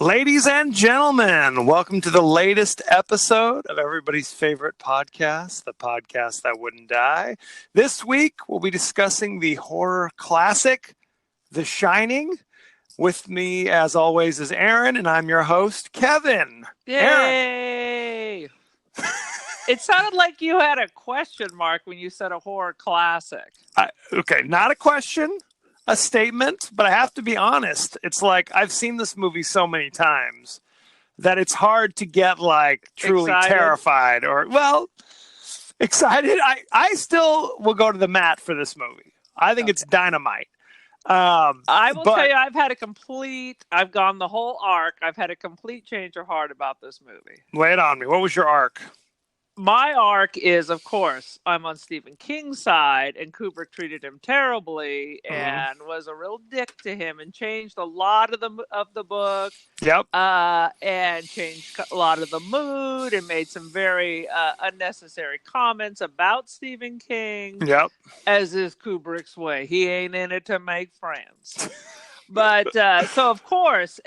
Ladies and gentlemen, welcome to the latest episode of everybody's favorite podcast, the podcast that wouldn't die. This week, we'll be discussing the horror classic, The Shining. With me, as always, is Aaron, and I'm your host, Kevin. Yay! It sounded like you had a question mark when you said a horror classic. Okay, not a question. A statement, but I have to be honest. It's like I've seen this movie so many times that it's hard to get like truly terrified or excited. I still will go to the mat for this movie. I think it's dynamite. I will tell you, I've gone the whole arc. I've had a complete change of heart about this movie. Lay it on me. What was your arc? My arc is, of course, I'm on Stephen King's side, and Kubrick treated him terribly and was a real dick to him and changed a lot of the book. Yep. And changed a lot of the mood and made some very unnecessary comments about Stephen King. Yep. As is Kubrick's way. He ain't in it to make friends. But so, of course,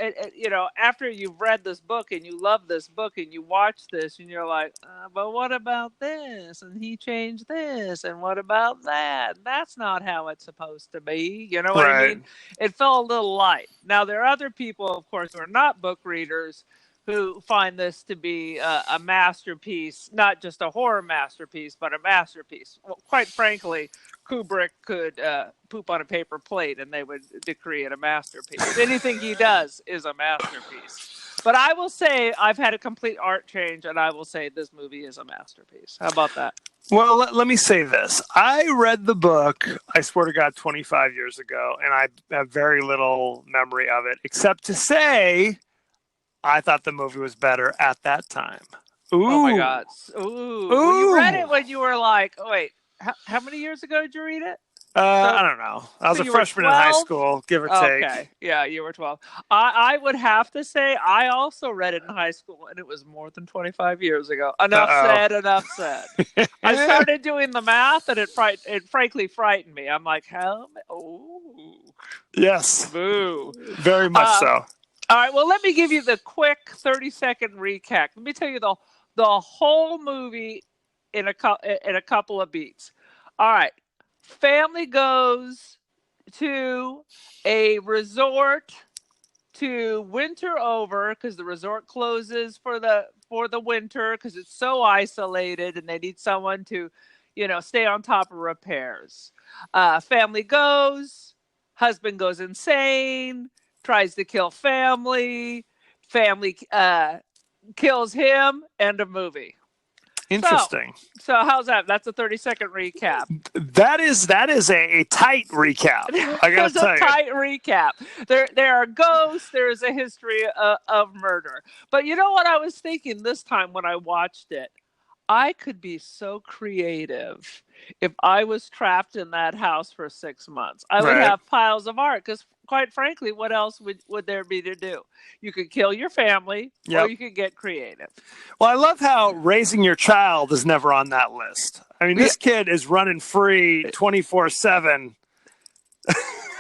after you've read this book and you love this book and you watch this and you're like, but what about this? And he changed this. And what about that? That's not how it's supposed to be. You know what I mean? It felt a little light. Now, there are other people, of course, who are not book readers who find this to be a masterpiece, not just a horror masterpiece, but a masterpiece. Well, quite frankly, Kubrick could poop on a paper plate and they would decree it a masterpiece. Anything he does is a masterpiece. But I will say I've had a complete art change, and I will say this movie is a masterpiece. How about that? Well, let me say this. I read the book, I swear to God, 25 years ago, and I have very little memory of it, except to say I thought the movie was better at that time. Ooh. Oh, my God. Ooh. Well, you read it when you were like, oh, wait, how many years ago did you read it? I don't know. I was a freshman in high school, give or take. Okay. Yeah, you were 12. I would have to say I also read it in high school, and it was more than 25 years ago. Enough said. I started doing the math, and it frankly frightened me. I'm like, how? Oh. Yes. Boo. Very much so. All right, well, let me give you the quick 30-second recap. Let me tell you the whole movie in a couple of beats. All right. Family goes to a resort to winter over because the resort closes for the winter because it's so isolated and they need someone to, stay on top of repairs. Family goes, husband goes insane, tries to kill family kills him, end of movie. Interesting. So how's that? That's a 30-second recap. That is a tight recap. I gotta tell you. It's a tight recap. There are ghosts. There is a history of murder. But you know what I was thinking this time when I watched it? I could be so creative if I was trapped in that house for 6 months. I would have piles of art because, quite frankly, what else would there be to do? You could kill your family or you could get creative. Well, I love how raising your child is never on that list. I mean, this kid is running free 24/7.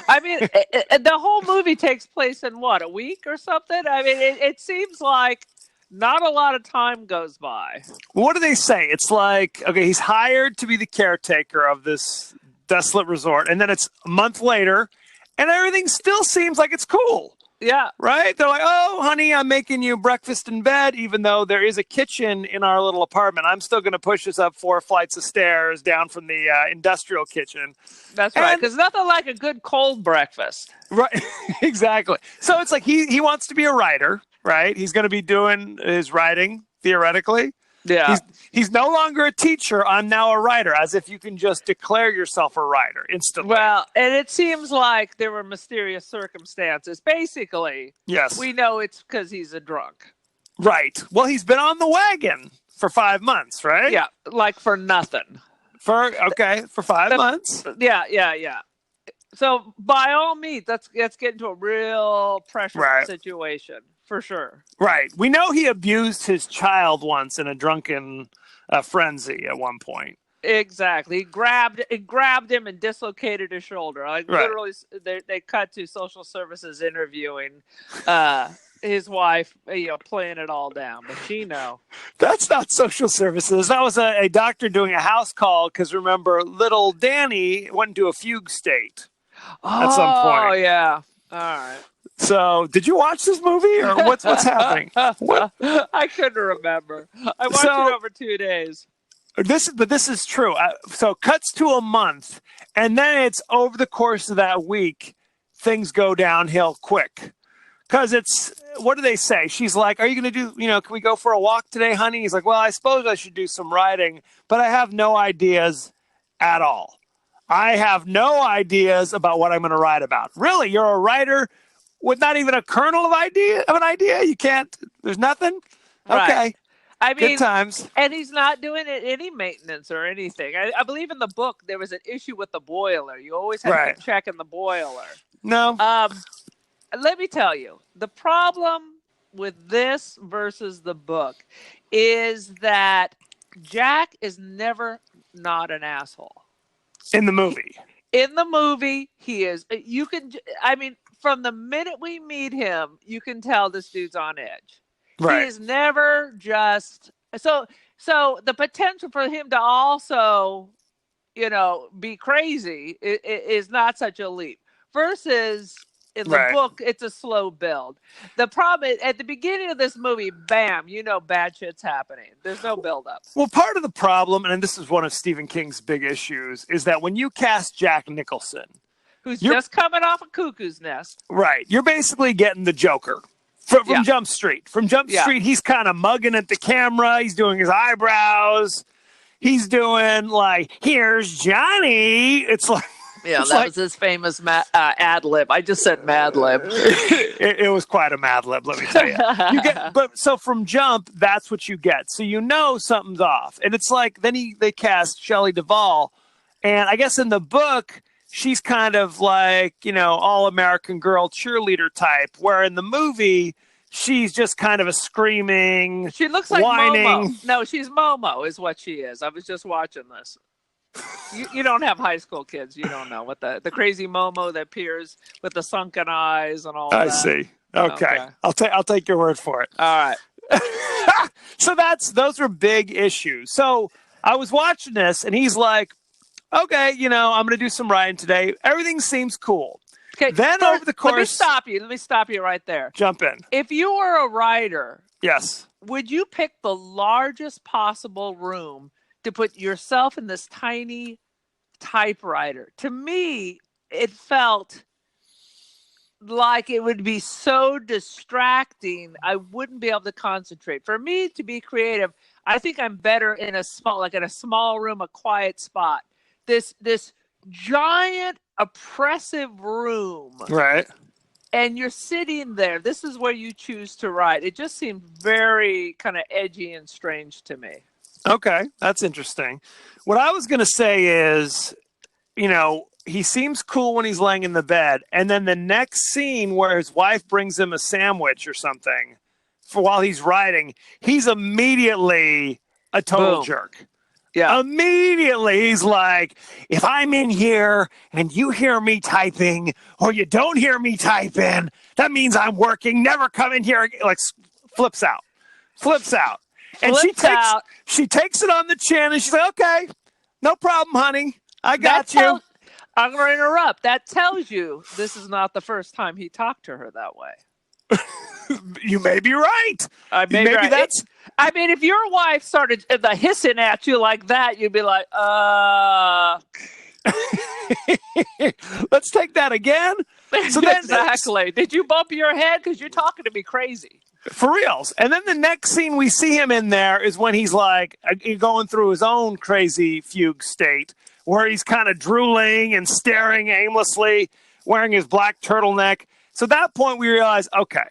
I mean, the whole movie takes place in what, a week or something? I mean, it seems like not a lot of time goes by. What do they say? It's like, okay, he's hired to be the caretaker of this desolate resort, and then it's a month later, and everything still seems like it's cool. Yeah. Right? They're like, oh, honey, I'm making you breakfast in bed, even though there is a kitchen in our little apartment. I'm still going to push us up 4 flights of stairs down from the industrial kitchen. That's right, because nothing like a good cold breakfast. Right, exactly. So it's like he wants to be a writer, right? He's going to be doing his writing, theoretically. Yeah. He's no longer a teacher. I'm now a writer, as if you can just declare yourself a writer instantly. Well, and it seems like there were mysterious circumstances. Basically, yes, we know it's because he's a drunk. Right. Well, he's been on the wagon for 5 months, right? Yeah, like for nothing. For 5 months. Yeah. So by all means, let's get into a real pressure situation. For sure. Right. We know he abused his child once in a drunken frenzy at one point. Exactly. He grabbed him and dislocated his shoulder. Like literally, they cut to social services interviewing his wife, playing it all down, but she know. That's not social services. That was a doctor doing a house call because remember, little Danny went into a fugue state at some point. Oh yeah. All right. So, did you watch this movie, or what's happening? What? I couldn't remember. I watched it over 2 days. This is true. So, cuts to a month, and then it's over the course of that week, things go downhill quick. Because what do they say? She's like, "Are you going to do? Can we go for a walk today, honey?" He's like, "Well, I suppose I should do some writing, but I have no ideas at all. I have no ideas about what I'm going to write about." Really, you're a writer with not even a kernel of an idea? You can't, there's nothing? Okay. Right. I mean, good times. And he's not doing any maintenance or anything. I believe in the book there was an issue with the boiler. You always had to keep checking the boiler. No. Let me tell you, the problem with this versus the book is that Jack is never not an asshole. In the movie, he is. From the minute we meet him, you can tell this dude's on edge. Right. He is never just so the potential for him to also, be crazy is not such a leap. Versus in the book, it's a slow build. The problem is, at the beginning of this movie, bam, bad shit's happening. There's no build up. Well, part of the problem, and this is one of Stephen King's big issues, is that when you cast Jack Nicholson, who's just coming off a Cuckoo's Nest. Right. You're basically getting the Joker from Jump Street. From Jump Street, he's kind of mugging at the camera. He's doing his eyebrows. He's doing here's Johnny. It's like... Yeah, that was his famous ad lib. I just said Mad Lib. It was quite a Mad Lib, let me tell you. So from Jump, that's what you get. So something's off. And it's like, then they cast Shelley Duvall. And I guess in the book... she's kind of like, all-American girl cheerleader type, where in the movie, she's just kind of a screaming, she looks like whining. Momo. No, she's Momo is what she is. I was just watching this. You don't have high school kids. You don't know what the crazy Momo that appears with the sunken eyes and all that. I see. Okay. I'll take your word for it. All right. So those are big issues. So I was watching this, and he's like, okay, I'm going to do some writing today. Everything seems cool. Okay. Then over the course... Let me stop you right there. Jump in. If you were a writer... Yes. Would you pick the largest possible room to put yourself in this tiny typewriter? To me, it felt like it would be so distracting. I wouldn't be able to concentrate. For me to be creative, I think I'm better in a small room, a quiet spot. This giant oppressive room. Right. And you're sitting there. This is where you choose to write. It just seemed very kind of edgy and strange to me. Okay, that's interesting. What I was going to say is, he seems cool when he's laying in the bed. And then the next scene where his wife brings him a sandwich or something while he's writing, he's immediately a total jerk. Yeah. Immediately, he's like, if I'm in here and you hear me typing or you don't hear me typing, that means I'm working. Never come in here. Flips out. And she takes it on the chin and she's like, okay, no problem, honey. I got you. I'm going to interrupt. That tells you this is not the first time he talked to her that way. You may be right. Maybe that's... if your wife started hissing at you like that, you'd be like, Let's take that again. So exactly. Did you bump your head? Because you're talking to me crazy. For reals. And then the next scene we see him in there is when he's going through his own crazy fugue state, where he's kind of drooling and staring aimlessly, wearing his black turtleneck. So at that point we realize, okay,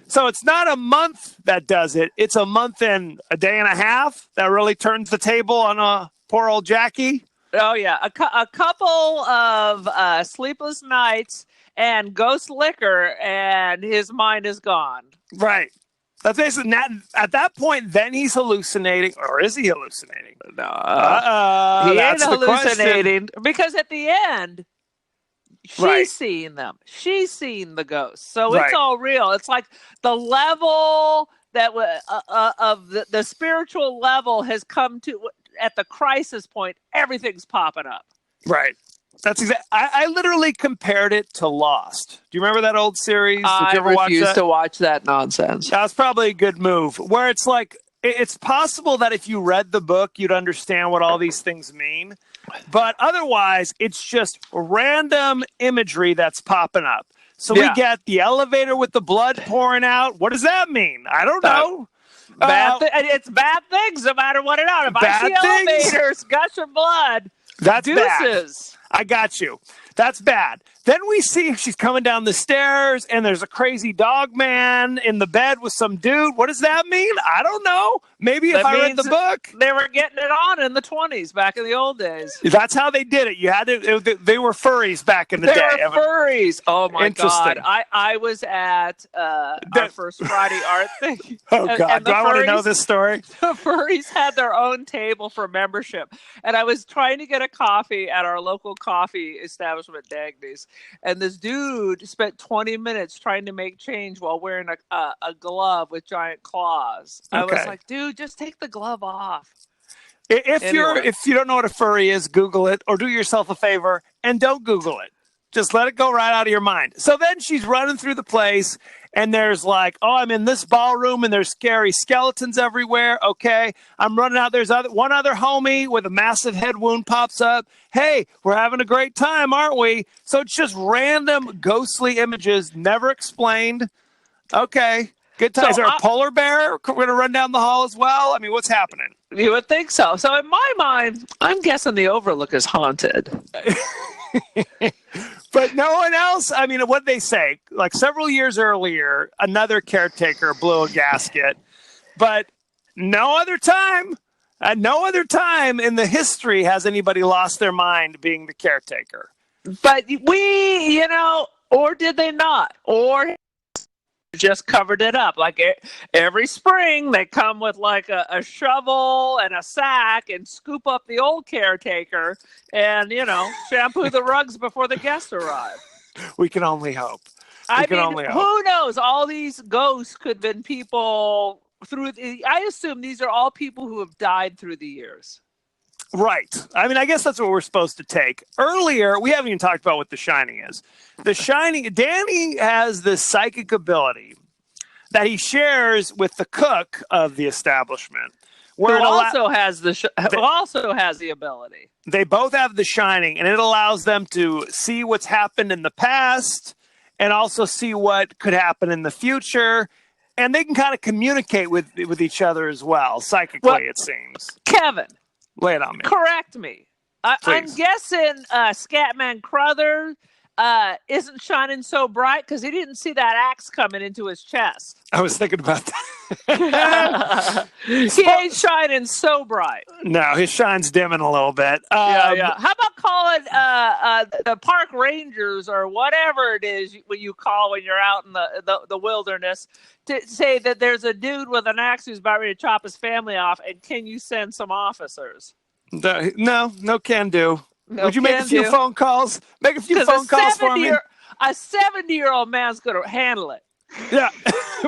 so it's not a month that does it. It's a month and a day and a half that really turns the table on poor old Jackie. Oh, yeah. A couple of sleepless nights and ghost liquor, and his mind is gone. Right. That's basically at that point, then he's hallucinating, or is he hallucinating? No. He ain't hallucinating, because at the end, She's seeing them. She's seeing the ghosts. So Right. it's all real. It's like the level that of the spiritual level has come to at the crisis point. Everything's popping up. Right. That's exactly. I literally compared it to Lost. Do you remember that old series? Did you ever watch that? I refuse to watch that nonsense. That was probably a good move. Where it's like, it's possible that if you read the book, you'd understand what all these things mean. But otherwise, it's just random imagery that's popping up. So we get the elevator with the blood pouring out. What does that mean? I don't know. It's bad things no matter what it is. If I see elevators gushing blood, that's deuces. Bad. I got you. That's bad. Then we see she's coming down the stairs and there's a crazy dog man in the bed with some dude. What does that mean? I don't know. Maybe if I read the book. They were getting it on in the 1920s back in the old days. That's how they did it. You had to. They were furries back in the day. They were furries. Oh my God. I was at our first Friday art thing. Oh God. Do I want to know this story? The furries had their own table for membership. And I was trying to get a coffee at our local coffee establishment, Dagny's. And this dude spent 20 minutes trying to make change while wearing a glove with giant claws. Okay. I was like, dude, just take the glove off. If you don't know what a furry is, Google it or do yourself a favor and don't Google it. Just let it go right out of your mind. So then she's running through the place and there's like, oh, I'm in this ballroom and there's scary skeletons everywhere. Okay, I'm running out. There's one other homie with a massive head wound pops up. Hey, we're having a great time, aren't we? So it's just random ghostly images, never explained. Okay, good time. So is there a polar bear? We're going to run down the hall as well? I mean, what's happening? You would think so. So in my mind, I'm guessing the Overlook is haunted. But no one else. I mean, what they say, like several years earlier, another caretaker blew a gasket, but no other time in the history has anybody lost their mind being the caretaker. But or did they not? Or just covered it up. Like every spring they come with like a shovel and a sack and scoop up the old caretaker and shampoo the rugs before the guests arrive. We can only hope. Who knows? All these ghosts could have been people I assume these are all people who have died through the years. Right. I mean, I guess that's what we're supposed to take. Earlier, we haven't even talked about what The Shining is. The Shining, Danny has this psychic ability that he shares with the cook of the establishment. Who also has the ability. They both have The Shining, and it allows them to see what's happened in the past and also see what could happen in the future. And they can kind of communicate with each other as well, psychically, it seems. Kevin. Lay it on me. Correct me. I'm guessing Scatman Crothers isn't shining so bright because he didn't see that axe coming into his chest. I was thinking about that. He ain't shining so bright. No, his shine's dimming a little bit. Yeah. How about calling the park rangers or whatever it is when you call when you're out in the wilderness to say that there's a dude with an axe who's about ready to chop his family off, and can you send some officers? No can do. Would you make a few phone calls? Make a few phone calls for me? A 70-year-old man's going to handle it. Yeah,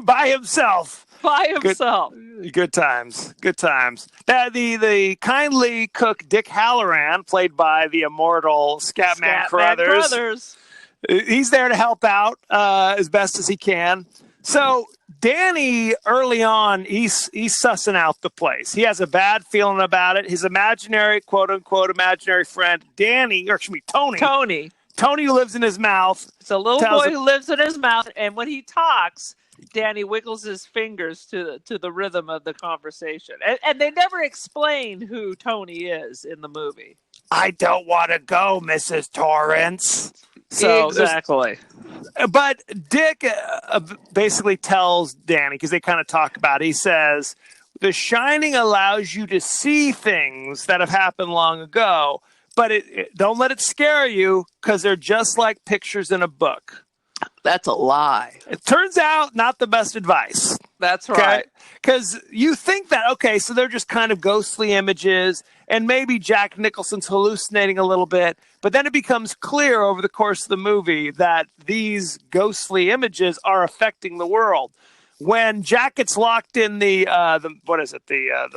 by himself. Good times. The kindly cook Dick Halloran, played by the immortal Scatman Crothers. He's there to help out as best as he can. So Danny, early on, he's sussing out the place. He has a bad feeling about it. His imaginary, quote-unquote, imaginary friend, Tony, who lives in his mouth. It's a little boy who lives in his mouth, and when he talks, Danny wiggles his fingers to the rhythm of the conversation. And they never explain who Tony is in the movie. I don't want to go, Mrs. Torrance. So exactly. But Dick basically tells Danny, because they kind of talk about it, he says, The Shining allows you to see things that have happened long ago, but don't let it scare you because they're just like pictures in a book. That's a lie. It turns out not the best advice. That's right. Because you think that, okay, so they're just kind of ghostly images, and maybe Jack Nicholson's hallucinating a little bit, but then it becomes clear over the course of the movie that these ghostly images are affecting the world. When Jack gets locked in the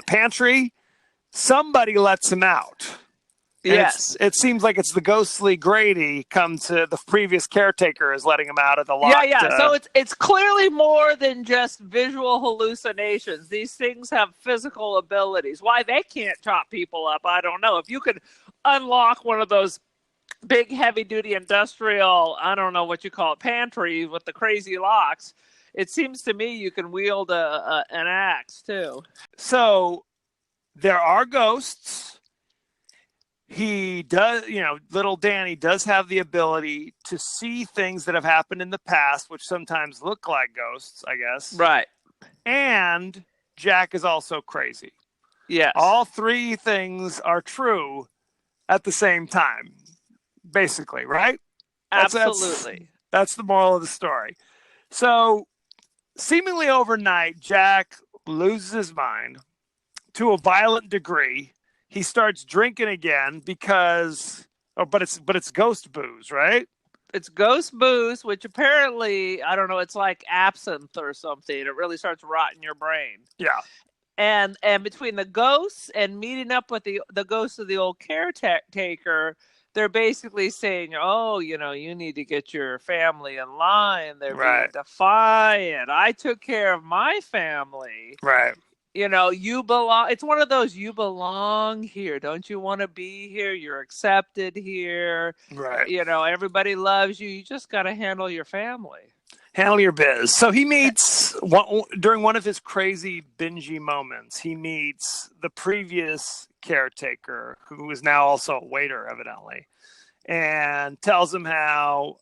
pantry, somebody lets him out. Yes. It seems like it's the ghostly Grady come to the previous caretaker is letting him out of the locked. Yeah. So it's clearly more than just visual hallucinations. These things have physical abilities. Why they can't chop people up, I don't know. If you could unlock one of those big heavy-duty industrial, I don't know what you call it, pantry with the crazy locks, it seems to me you can wield an axe too. So there are ghosts. He does, little Danny does have the ability to see things that have happened in the past, which sometimes look like ghosts, I guess. Right. And Jack is also crazy. Yes. All three things are true at the same time, basically, right? Absolutely. That's the moral of the story. So, seemingly overnight, Jack loses his mind to a violent degree. He starts drinking again but it's ghost booze, right? It's ghost booze, which apparently, I don't know, it's like absinthe or something. It really starts rotting your brain. Yeah. And between the ghosts and meeting up with the ghosts of the old caretaker, they're basically saying, oh, you need to get your family in line. They're being defiant. I took care of my family. Right. You belong. It's one of those, you belong here. Don't you want to be here? You're accepted here. Right. Everybody loves you. You just got to handle your family. Handle your biz. So he meets, during one of his crazy bingy moments, he meets the previous caretaker, who is now also a waiter, evidently, and tells him how,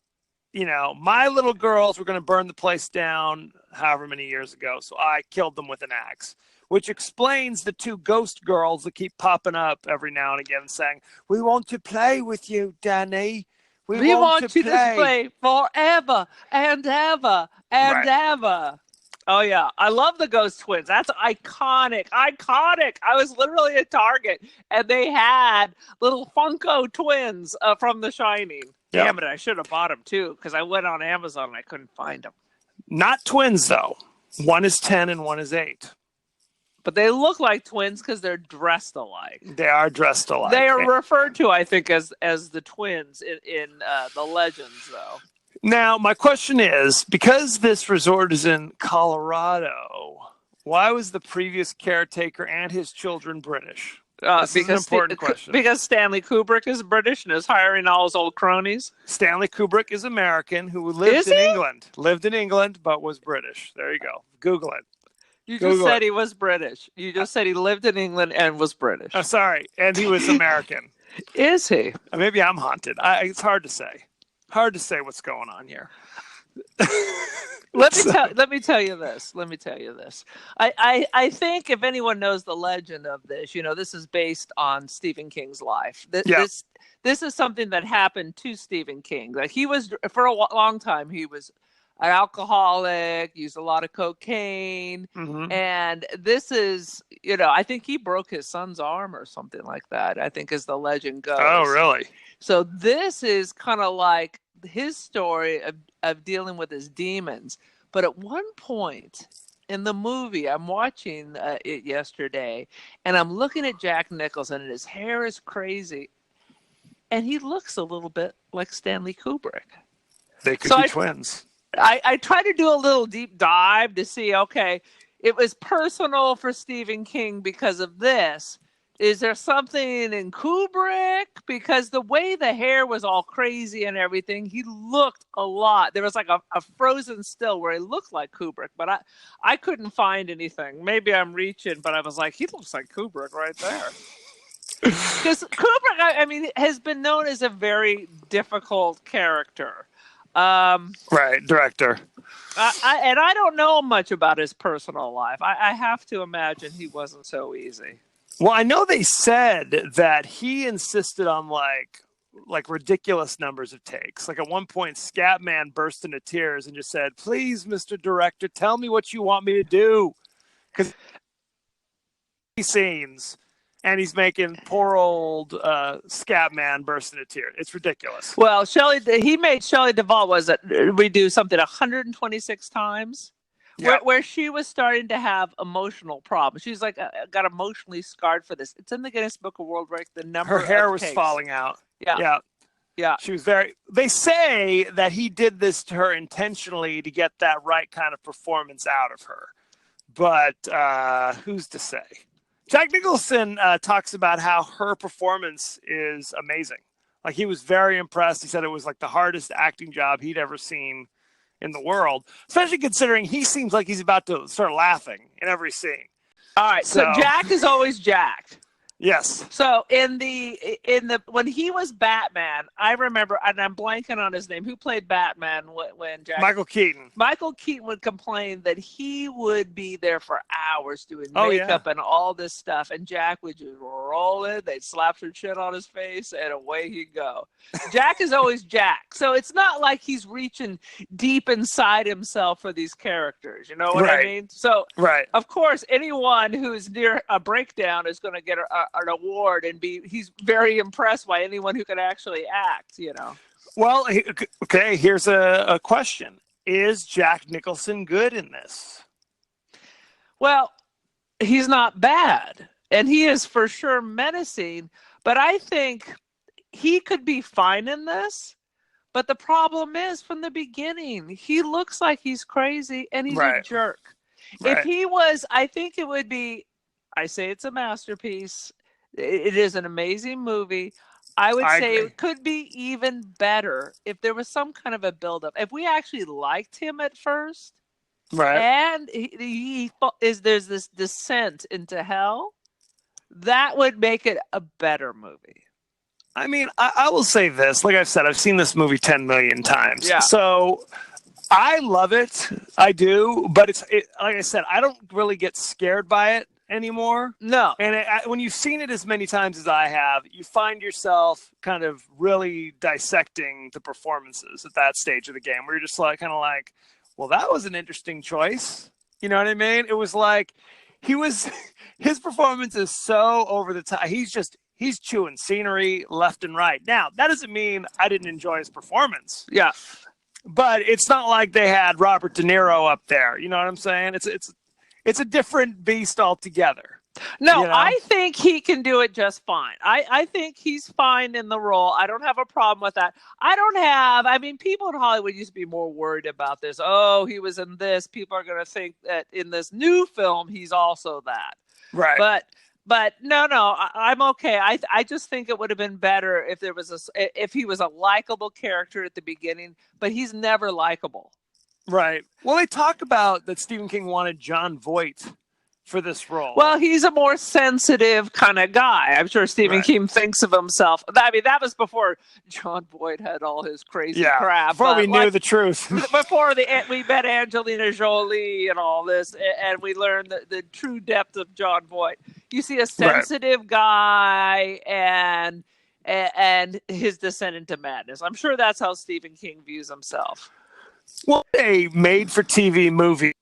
my little girls were going to burn the place down however many years ago, so I killed them with an axe. Which explains the two ghost girls that keep popping up every now and again saying, we want to play with you, Danny. We want you to play forever and ever and ever. Oh, yeah. I love the Ghost Twins. That's iconic. Iconic. I was literally at Target, and they had little Funko twins from The Shining. Yep. Damn it. I should have bought them, too, because I went on Amazon and I couldn't find them. Not twins, though. One is 10 and one is 8. But they look like twins because they're dressed alike. They are dressed alike. They are referred to, I think, as the twins in the legends, though. Now, my question is, because this resort is in Colorado, why was the previous caretaker and his children British? This is an important question. Because Stanley Kubrick is British and is hiring all his old cronies? Stanley Kubrick is American who lived in England. Lived in England, but was British. There you go. Google it. You just said he was British. You just said he lived in England and was British. Oh, sorry. And he was American. Is he? Maybe I'm haunted. It's hard to say. Hard to say what's going on here. Let me tell you this. I think if anyone knows the legend of this, this is based on Stephen King's life. This is something that happened to Stephen King. Like he was, for a long time, he was an alcoholic, used a lot of cocaine. Mm-hmm. And this is, I think he broke his son's arm or something like that, I think as the legend goes. Oh, really? So this is kind of like his story of dealing with his demons. But at one point in the movie, I'm watching it yesterday, and I'm looking at Jack Nicholson, and his hair is crazy. And he looks a little bit like Stanley Kubrick. They could be twins. I tried to do a little deep dive to see, okay, it was personal for Stephen King because of this. Is there something in Kubrick? Because the way the hair was all crazy and everything, he looked a lot. There was like a frozen still where he looked like Kubrick, but I couldn't find anything. Maybe I'm reaching, but I was like, he looks like Kubrick right there. Because Kubrick, has been known as a very difficult character. Right, director. And I don't know much about his personal life. I have to imagine he wasn't so easy. Well, I know they said that he insisted on like ridiculous numbers of takes. Like at one point, Scatman burst into tears and just said, "Please, Mr. Director, tell me what you want me to do." Because scenes, and he's making poor old Scatman burst into tears. It's ridiculous. Well, he made Shelley Duvall redo something 126 times. Yeah. Where she was starting to have emotional problems. She's like got emotionally scarred for this. It's in the Guinness Book of World Records. The number her hair of was takes. Falling out. Yeah. She was they say that he did this to her intentionally to get that right kind of performance out of her. But who's to say? Jack Nicholson talks about how her performance is amazing. Like, he was very impressed. He said it was like the hardest acting job he'd ever seen in the world, especially considering he seems like he's about to start laughing in every scene. All right, so Jack is always jacked. Yes. So in the when he was Batman, I remember, and I'm blanking on his name. Who played Batman when Jack? Michael Keaton. Michael Keaton would complain that he would be there for hours doing makeup and all this stuff, and Jack would just roll in. They'd slap some shit on his face, and away he'd go. Jack is always Jack, so it's not like he's reaching deep inside himself for these characters. You know what I mean? So of course, anyone who's near a breakdown is going to get an award and he's very impressed by anyone who can actually act, you know. Well, okay, here's a question. Is Jack Nicholson good in this? Well, he's not bad, and he is for sure menacing, but I think he could be fine in this. But the problem is, from the beginning, he looks like he's crazy and he's a jerk. If he was, I think it would be, I say it's a masterpiece. It is an amazing movie. I would say it could be even better if there was some kind of a buildup. If we actually liked him at first, and there's this descent into hell, that would make it a better movie. I mean, I will say this. Like I've said, I've seen this movie 10 million times. Yeah. So I love it. I do. But like I said, I don't really get scared by it anymore. No. And when you've seen it as many times as I have, you find yourself kind of really dissecting the performances at that stage of the game, where you're just like, kind of like, well, that was an interesting choice. You know what I mean? It was like his performance is so over the top. He's chewing scenery left and right. Now, that doesn't mean I didn't enjoy his performance. Yeah. But it's not like they had Robert De Niro up there. You know what I'm saying? It's a different beast altogether. No, you know? I think he can do it just fine. I think he's fine in the role. I don't have a problem with that. I mean, people in Hollywood used to be more worried about this. Oh, he was in this. People are going to think that in this new film, he's also that. Right. But no, I'm okay. I just think it would have been better if he was a likable character at the beginning, but he's never likable. Right. Well, they talk about that Stephen King wanted Jon Voight for this role. Well, he's a more sensitive kind of guy. I'm sure Stephen King thinks of himself. I mean, that was before Jon Voight had all his crazy crap. Before we knew the truth. Before we met Angelina Jolie and all this, and we learned the true depth of Jon Voight. You see a sensitive guy and his descent into madness. I'm sure that's how Stephen King views himself. Well, a made-for-TV movie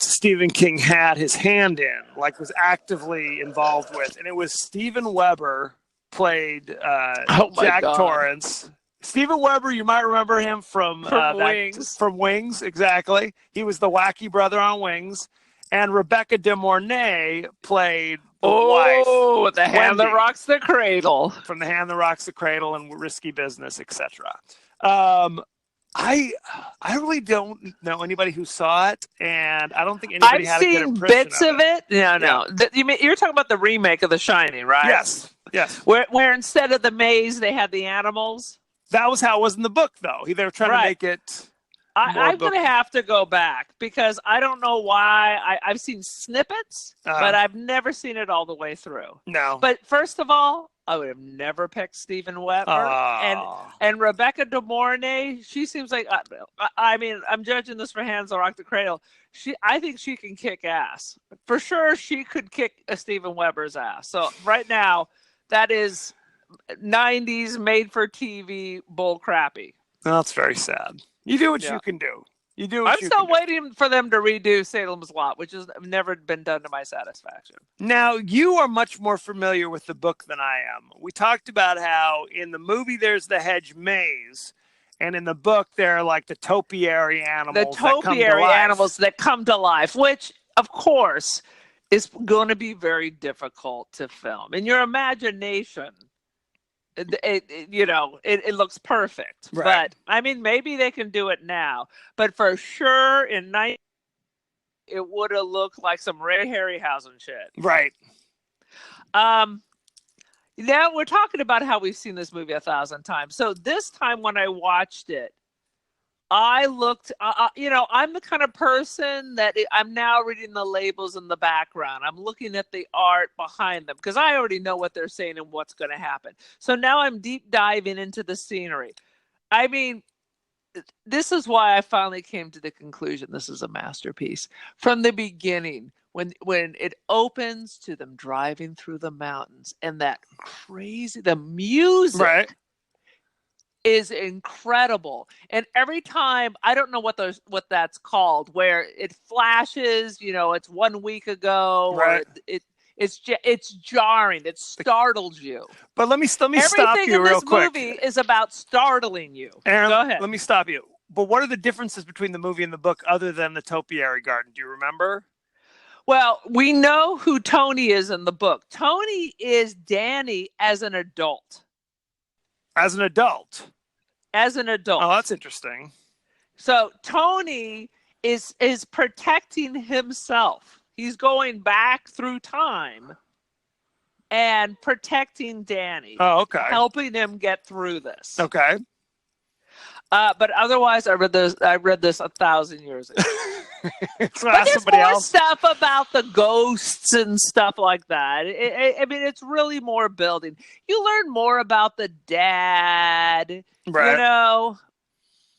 Stephen King had his hand in, like was actively involved with, and it was Steven Weber played Jack Torrance. Steven Weber, you might remember him from Wings. From Wings, exactly. He was the wacky brother on Wings, and Rebecca De Mornay played the wife. Oh, the hand that rocks the cradle. From The Hand That Rocks the Cradle and Risky Business, etc. I really don't know anybody who saw it, and I don't think anybody had a good impression. I've seen bits of it. No. You're talking about the remake of The Shining, right? Yes. Where instead of the maze, they had the animals. That was how it was in the book, though. They were trying to make it. I'm going to have to go back because I don't know why. I've seen snippets, but I've never seen it all the way through. No. But first of all, I would have never picked Steven Weber. And Rebecca De Mornay, she seems like, I mean, I'm judging this for Hands That Rock the Cradle. I think she can kick ass. For sure, she could kick Steven Weber's ass. So right now, that is '90s made for TV bull crappy. Well, that's very sad. You do what you can do. You do what I'm you still can waiting for them to redo Salem's Lot, which has never been done to my satisfaction. Now, you are much more familiar with the book than I am. We talked about how in the movie there's the hedge maze, and in the book there are like the topiary animals. The topiary animals that come to life, which, of course, is going to be very difficult to film. In your imagination, it looks perfect. Right. But, I mean, maybe they can do it now. But for sure, in it would have looked like some Ray Harryhausen shit. Right. Now we're talking about how we've seen this movie 1,000 times. So this time when I watched it, I looked, I'm the kind of person that I'm now reading the labels in the background. I'm looking at the art behind them because I already know what they're saying and what's going to happen. So now I'm deep diving into the scenery. I mean, this is why I finally came to the conclusion this is a masterpiece. From the beginning, when it opens to them driving through the mountains and the music is incredible. And every time, I don't know what that's called, where it flashes, it's 1 week ago, or it's jarring. It startles you. But let me stop you real quick. Everything in this movie is about startling you. Aaron, go ahead. Let me stop you. But what are the differences between the movie and the book other than the topiary garden? Do you remember? Well, we know who Tony is in the book. Tony is Danny as an adult. As an adult? As an adult. Oh, that's interesting. So Tony is protecting himself. He's going back through time and protecting Danny. Oh, okay. Helping him get through this. Okay. But otherwise, I read this 1,000 years ago. But there's more stuff about the ghosts and stuff like that. I mean, it's really more building. You learn more about the dad. Right.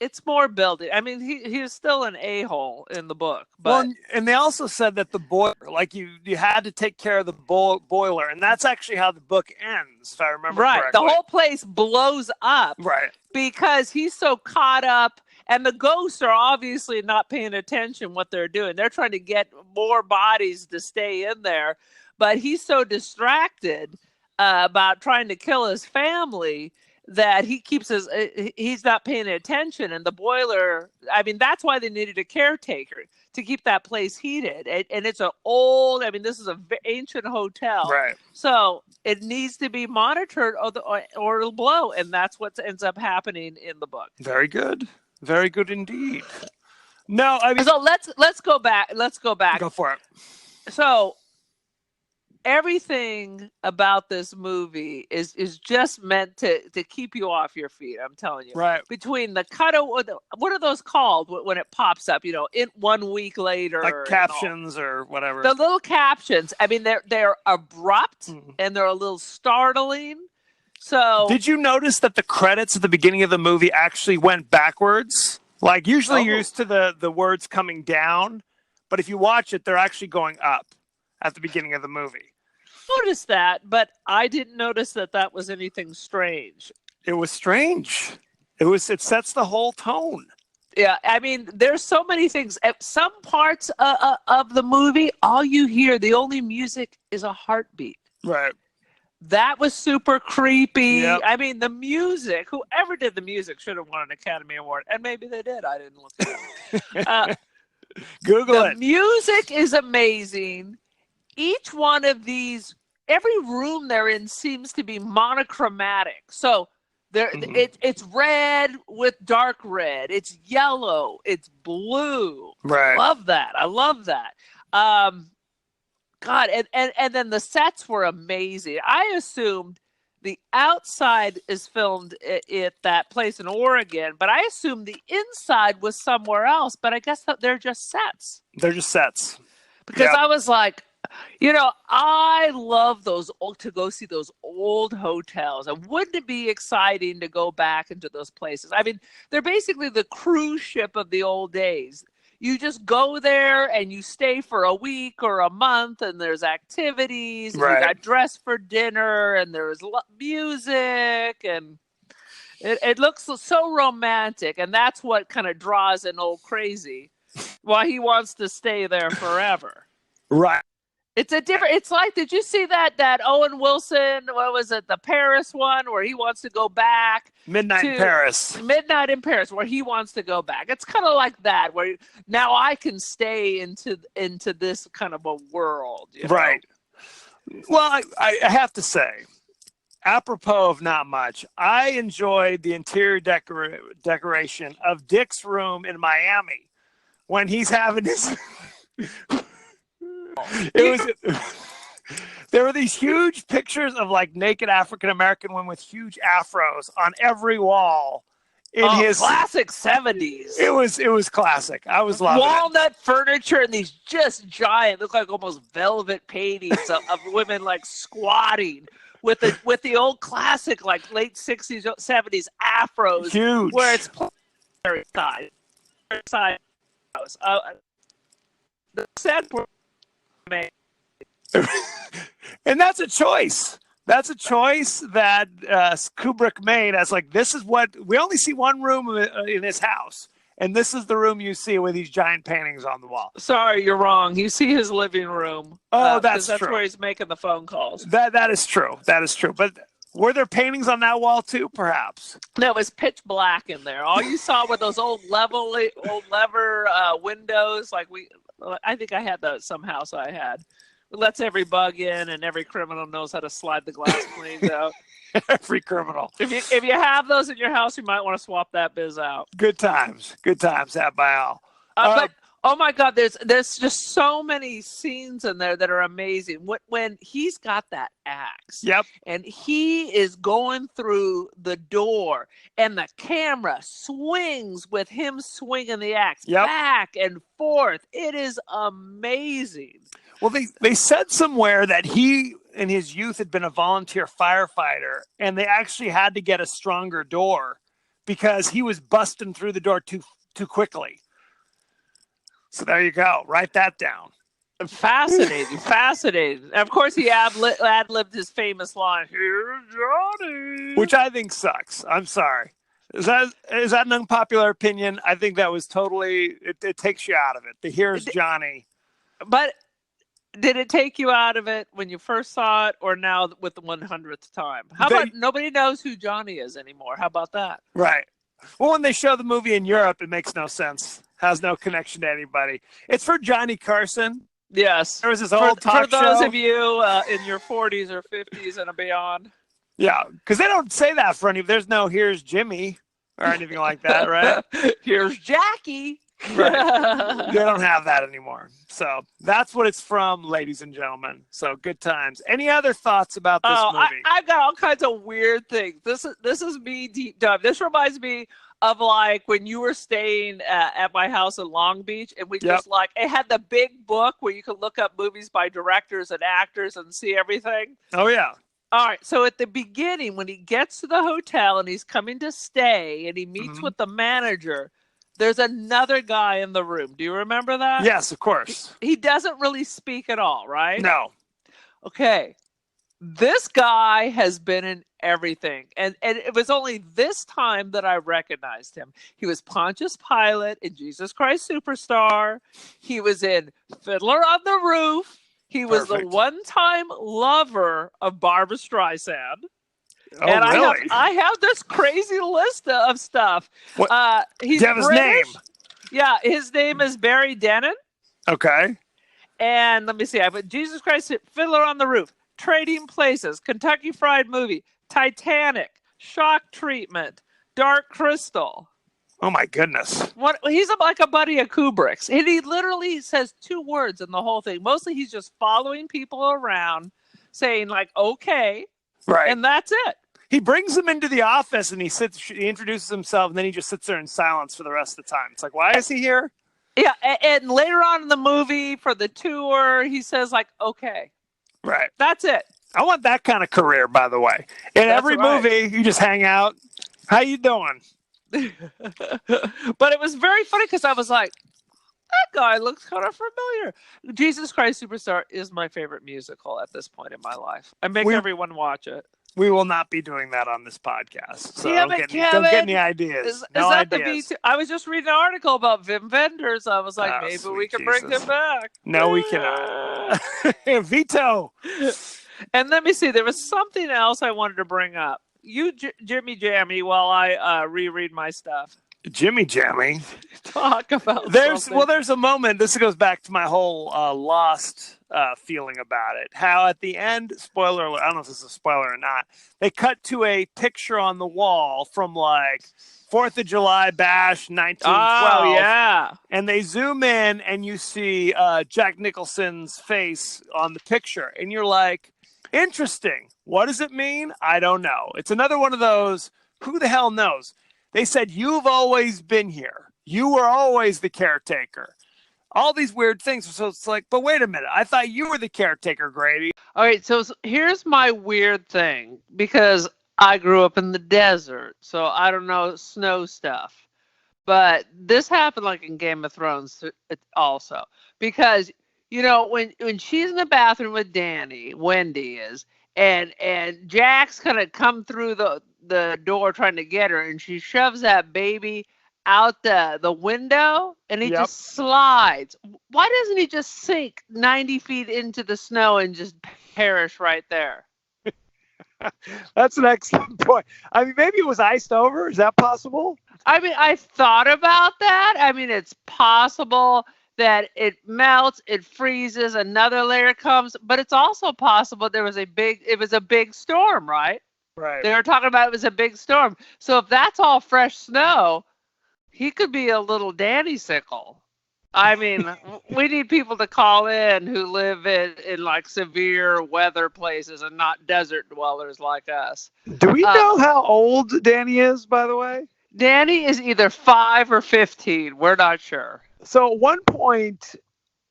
It's more building. I mean, he's still an a-hole in the book. But well, and they also said that the boiler, like you had to take care of the boiler, and that's actually how the book ends, if I remember correctly. The whole place blows up. Right. Because he's so caught up, and the ghosts are obviously not paying attention what they're doing. They're trying to get more bodies to stay in there, but he's so distracted about trying to kill his family that he's not paying attention. And the boiler, I mean, that's why they needed a caretaker to keep that place heated. And it's this is an ancient hotel. Right. So it needs to be monitored or it'll blow. And that's what ends up happening in the book. Very good. Very good indeed. No, I mean. So let's go back. Go for it. So everything about this movie is just meant to keep you off your feet. I'm telling you. Right. Between the what are those called when it pops up? In 1 week later, like captions or whatever. The little captions. I mean, they're abrupt and they're a little startling. So, did you notice that the credits at the beginning of the movie actually went backwards? Like usually you're used to the words coming down, but if you watch it, they're actually going up at the beginning of the movie. Noticed that, but I didn't notice that was anything strange. It was strange. It sets the whole tone. Yeah, I mean, there's so many things. At some parts of the movie, all you hear, the only music is a heartbeat. Right. That was super creepy. Yep. I mean, the music, whoever did the music should have won an Academy Award. And maybe they did. I didn't look it up. Google it. The music is amazing. Each one of these, every room they're in seems to be monochromatic. So it's red with dark red. It's yellow. It's blue. Right. I love that. God, and then the sets were amazing. I assumed the outside is filmed at that place in Oregon, but I assumed the inside was somewhere else. But I guess they're just sets. They're just sets. Because I was like, I love to go see those old hotels. And wouldn't it be exciting to go back into those places? I mean, they're basically the cruise ship of the old days. you just go there and you stay for a week or a month, and there's activities, and you got dressed for dinner, and there's music, and it looks so romantic, and that's what kind of draws an old crazy why he wants to stay there forever. Right. It's like, did you see that Owen Wilson, what was it, the Paris one, where he wants to go back? Midnight in Paris, where he wants to go back. It's kind of like that, where now I can stay into this kind of a world. Right. Well, I have to say, apropos of not much, I enjoyed the interior decoration of Dick's room in Miami when he's having his... There were these huge pictures of like naked African American women with huge afros on every wall in his classic 70s. It was classic. I was loving walnut furniture and these just giant, look like almost velvet paintings of women like squatting with the old classic like late 60s 70s afros, huge, where it's side. The sad part. And that's a choice. That's a choice that Kubrick made as like, this is what we only see one room in his house, and this is the room you see with these giant paintings on the wall. Sorry, you're wrong. You see his living room. Oh, that's true. That's where he's making the phone calls. That is true. That is true. But were there paintings on that wall too, perhaps? No, it was pitch black in there. All you saw were those old lever windows. I think I had those somehow. So I had. It lets every bug in, and every criminal knows how to slide the glass panes out. Every criminal. If you have those in your house, you might want to swap that biz out. Good times. That by all. But oh my God, there's just so many scenes in there that are amazing. When he's got that axe, yep, and he is going through the door, and the camera swings with him swinging the axe back and forth. It is amazing. Well, they said somewhere that he, in his youth, had been a volunteer firefighter, and they actually had to get a stronger door because he was busting through the door too quickly. So there you go. Write that down. Fascinating. And of course, he ad-libbed his famous line, "Here's Johnny," which I think sucks. I'm sorry. Is that an unpopular opinion? I think that was totally. It takes you out of it. The "Here's Johnny." But did it take you out of it when you first saw it, or now with the 100th time? How about nobody knows who Johnny is anymore? How about that? Right. Well, when they show the movie in Europe, it makes no sense. Has no connection to anybody. It's for Johnny Carson. Yes. There was this old talk show. For those of you in your 40s or 50s and beyond. Yeah, because they don't say that for any. There's no "Here's Jimmy" or anything like that, right? Here's Jackie. Right. They don't have that anymore. So that's what it's from, ladies and gentlemen. So good times. Any other thoughts about this movie? I've got all kinds of weird things. This is me deep dive. This reminds me of like when you were staying at my house in Long Beach, and we just like, it had the big book where you could look up movies by directors and actors and see everything. Oh yeah. All right. So at the beginning, when he gets to the hotel and he's coming to stay and he meets with the manager, there's another guy in the room. Do you remember that? Yes, of course. He doesn't really speak at all, right? No. Okay. This guy has been in everything. And it was only this time that I recognized him. He was Pontius Pilate in Jesus Christ Superstar. He was in Fiddler on the Roof. He was the one-time lover of Barbra Streisand. Oh, and really? I have this crazy list of stuff. He's Do you have his British. name? Yeah, his name is Barry Dennen. Okay. And let me see. I put Jesus Christ, Fiddler on the Roof, Trading Places, Kentucky Fried Movie, Titanic, Shock Treatment, Dark Crystal. Oh my goodness. He's like a buddy of Kubrick's. And he literally says 2 words in the whole thing. Mostly he's just following people around saying like, okay. Right. And that's it. He brings them into the office and he introduces himself, and then he just sits there in silence for the rest of the time. It's like, why is he here? Yeah, and later on in the movie for the tour, he says like, okay. Right. That's it. I want that kind of career, by the way. In every movie, you just hang out. How you doing? But it was very funny because I was like, that guy looks kind of familiar. Jesus Christ Superstar is my favorite musical at this point in my life. I make everyone watch it. We will not be doing that on this podcast. So Damn it, Kevin. Don't get any ideas. Is that ideas. The V2? I was just reading an article about Wim Wenders. I was like, maybe we can bring him back. No, we cannot. Veto. And let me see. There was something else I wanted to bring up. You, Jimmy Jammy, while I reread my stuff. Jimmy Jammy. Talk about there's a moment. This goes back to my whole Lost feeling about it. How at the end, spoiler alert, I don't know if this is a spoiler or not, they cut to a picture on the wall from like 4th of July bash 1912. Oh, yeah. And they zoom in and you see Jack Nicholson's face on the picture. And you're like, interesting. What does it mean? I don't know. It's another one of those, who the hell knows? They said, you've always been here. You were always the caretaker. All these weird things. So it's like, but wait a minute. I thought you were the caretaker, Grady. All right. So here's my weird thing, because I grew up in the desert. So I don't know snow stuff. But this happened like in Game of Thrones also. Because, you know, when she's in the bathroom with Danny, Wendy is, and Jack's kind of come through the door trying to get her, and she shoves that baby out the window, and he just slides. Why doesn't he just sink 90 feet into the snow and just perish right there? That's an excellent point. I mean, maybe it was iced over. Is that possible? I mean, I thought about that. I mean, it's possible that it melts, it freezes, another layer comes, but it's also possible it was a big storm, right? Right. They were talking about it was a big storm. So if that's all fresh snow, he could be a little Danny Sickle. I mean, we need people to call in who live in like severe weather places and not desert dwellers like us. Do we know how old Danny is, by the way? Danny is either 5 or 15. We're not sure. So at one point,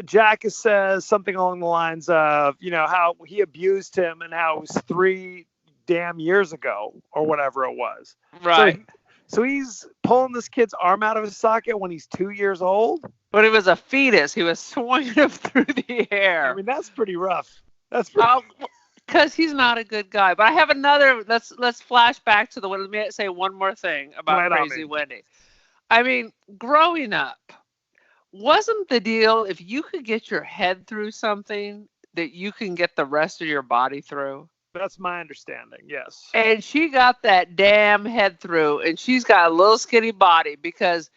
Jack says something along the lines of, you know, how he abused him and how it was 3 damn years ago or whatever it was. Right. So he's pulling this kid's arm out of his socket when he's 2 years old? When he was a fetus, he was swinging him through the air. I mean, that's pretty rough. That's pretty because he's not a good guy. But I have another. Let's flash back to let me say one more thing about Crazy Wendy. I mean, growing up, wasn't the deal if you could get your head through something that you can get the rest of your body through? That's my understanding, yes. And she got that damn head through, and she's got a little skinny body because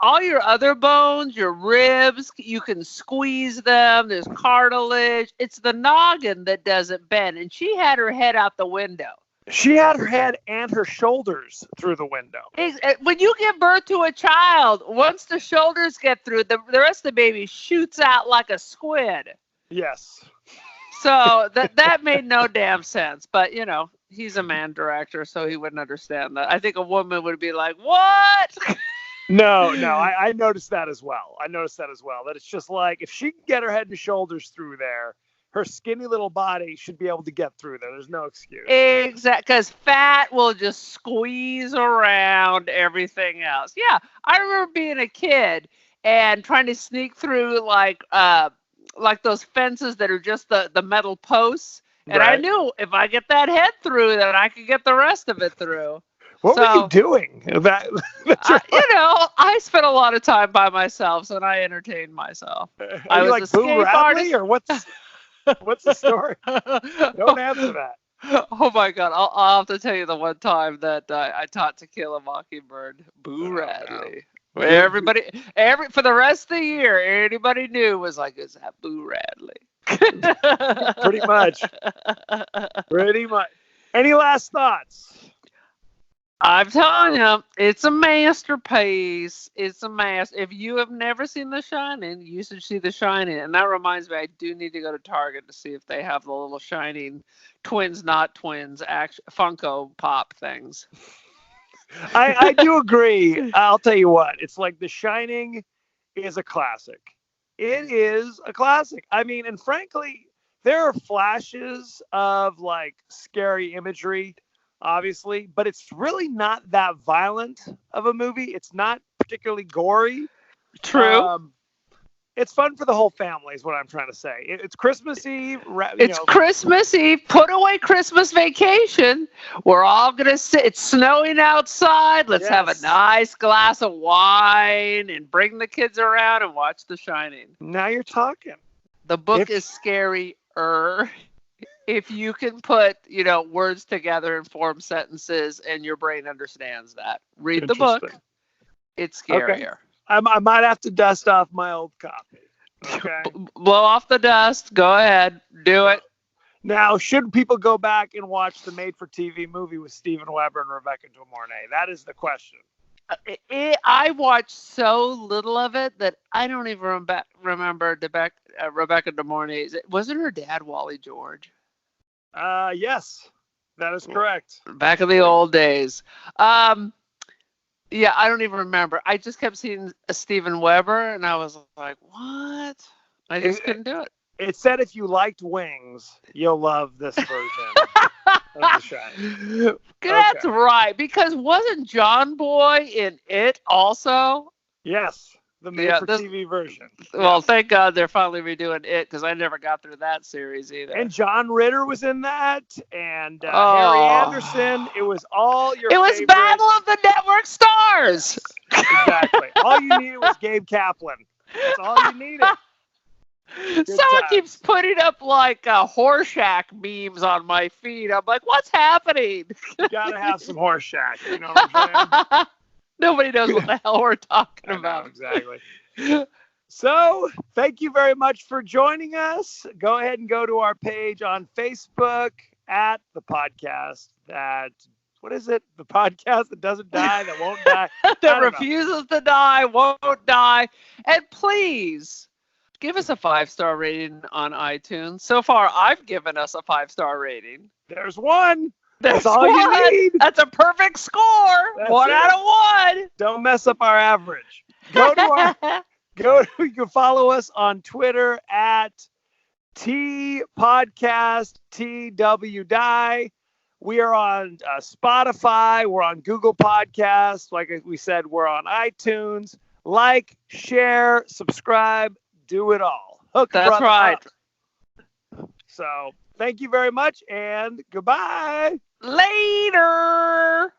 all your other bones, your ribs, you can squeeze them. There's cartilage. It's the noggin that doesn't bend, and she had her head out the window. She had her head and her shoulders through the window. When you give birth to a child, once the shoulders get through, the rest of the baby shoots out like a squid. Yes. So that made no damn sense. But, you know, he's a man director, so he wouldn't understand that. I think a woman would be like, what? No, I noticed that as well. That it's just like, if she can get her head and shoulders through there, her skinny little body should be able to get through there. There's no excuse. Exactly, because fat will just squeeze around everything else. Yeah, I remember being a kid and trying to sneak through like those fences that are just the metal posts. And right. I knew if I get that head through, then I could get the rest of it through. What were you doing? You know, I spent a lot of time by myself, so I entertained myself. Are you like Boo Radley, or what's the story? Don't answer that. Oh my God! I'll have to tell you the one time that I taught To Kill a Mockingbird, Boo Radley. No. Everybody, for the rest of the year, anybody knew was like, is that Boo Radley? Pretty much. Any last thoughts? I'm telling you, it's a masterpiece. It's a If you have never seen The Shining, you should see The Shining. And that reminds me, I do need to go to Target to see if they have the little Shining twins, not twins, Funko Pop things. I do agree. I'll tell you what. It's like The Shining is a classic. It is a classic. I mean, and frankly, there are flashes of like scary imagery, obviously, but it's really not that violent of a movie. It's not particularly gory. True. It's fun for the whole family, is what I'm trying to say. It's Christmas Eve. It's Christmas Eve. Put away Christmas Vacation. We're all going to sit. It's snowing outside. Let's have a nice glass of wine and bring the kids around and watch The Shining. Now you're talking. The book is scarier. If you can put, words together and form sentences and your brain understands that. Read the book. It's scarier. Okay. I might have to dust off my old copy. Okay. Blow off the dust. Go ahead. Do it. Now, should people go back and watch the made-for-TV movie with Steven Weber and Rebecca De Mornay? That is the question. I watched so little of it that I don't even remember Rebecca De Mornay's. Wasn't her dad Wally George? Yes, that is correct. Back in the old days. Yeah, I don't even remember. I just kept seeing Steven Weber, and I was like, what? I just couldn't do it. It said if you liked Wings, you'll love this version of The Shining. That's right, because wasn't John Boy in it also? Yes, the made-for-TV version. Well, thank God they're finally redoing it, because I never got through that series either. And John Ritter was in that, and Harry Anderson. It was all your It was favorite. Battle of the Network Stars! Exactly. All you needed was Gabe Kaplan. That's all you needed. Someone keeps putting up like Horseshack memes on my feed. I'm like, what's happening? You gotta have some Horseshack. You know what I'm saying? Nobody knows what the hell we're talking about. Exactly. So, thank you very much for joining us. Go ahead and go to our page on Facebook at the podcast that. What is it? The podcast that doesn't die, that won't die, that refuses to die, won't die, and please. Give us a 5-star rating on iTunes. So far, I've given us a 5-star rating. There's one. That's all you need. That's a perfect score. That's 1 out of 1. Don't mess up our average. You can follow us on Twitter at TPodcast TWDie. We are on Spotify. We're on Google Podcasts. Like we said, we're on iTunes. Like, share, subscribe. Do it all. That's right. So, thank you very much, and goodbye. Later.